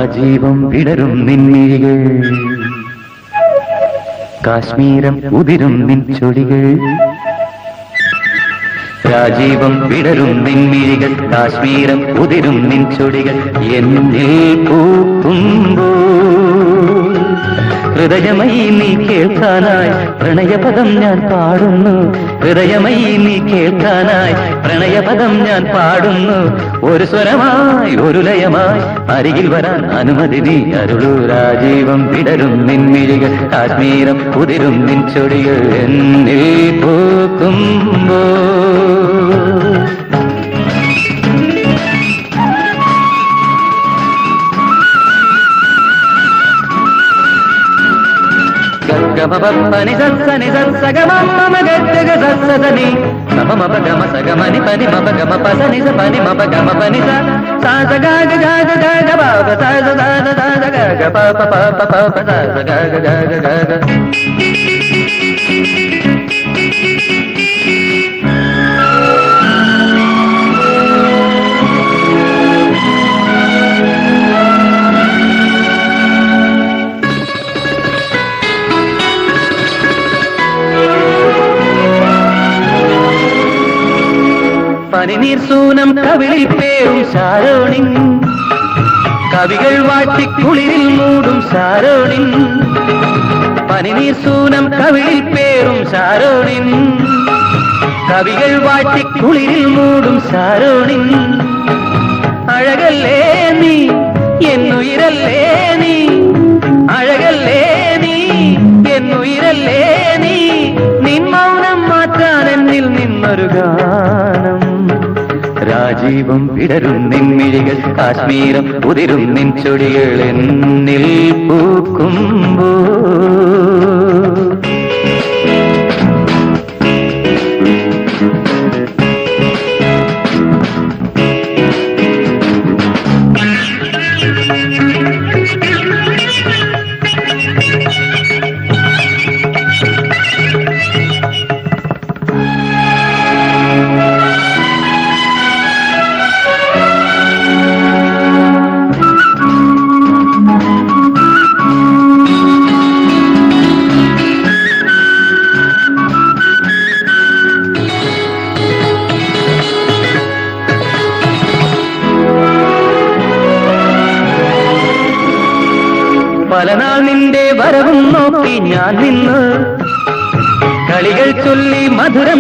രാജീവം വിടരും നിൻമിഴികൾ, കാശ്മീരം ഉതിരും നിൻ ചൊടികൾ. രാജീവം വിടരും നിൻമിഴികൾ, കാശ്മീരം ഉതിരും നിൻ ചൊടികൾ. എന്നിൽ പൂക്കുമ്പോ ഹൃദയമയി നീ കേൾക്കാനായി പ്രണയപദം ഞാൻ പാടുന്നു. ഹൃദയമയി നീ കേൾക്കാനായി പ്രണയപദം ഞാൻ പാടുന്നു. ഒരു സ്വരമായി ഒരു ലയമായി അരികിൽ വരാൻ അനുമതി നീ അരുളൂ. രാജീവം വിടരും നിൻമിഴികൾ, കാശ്മീരം ഉതിരും നിൻ ചൊടികൾ. എന്നിൽ പൂക്കുമ്പോ గమపని సని సగమ గగ్గ సని సమమ గమ సగమని పని మప గమ పసని పని మప గమ పని స గగ గగ గగ బాబ స గగ పాప పాప పాప స గగ గగ గగ. പനിനീർ സൂനം കവിളിൽ പേരും ശാരോണിൻ, കവികൾ വാട്ടിക്കുളിരിൽ മൂടും ശാരോണിൻ. പനിനീർ സൂനം കവിളിൽ പേരും ശാരോണിൻ, കവികൾ വാട്ടിക്കുളിരിൽ മൂടും ശാരോണിൻ. അഴകല്ലേ നീ എന്നുയിരല്ലേ നീ, അഴകല്ലേ നീ എന്നുയിരല്ലേ നീ. നിൻ മൗനം മാറ്റാൻ എന്നിൽ നിന്നൊരു ഗാനം. രാജീവം വിടരും നിൻമിഴികൾ, കാശ്മീരം ഉതിരും നിൻ ചൊടികൾ. എന്നിൽ പൂക്കുമ്പോ പലനാൾ നിന്റെ വരവും നോക്കി ഞാൻ നിന്ന് കളികൾ ചൊല്ലി മധുരം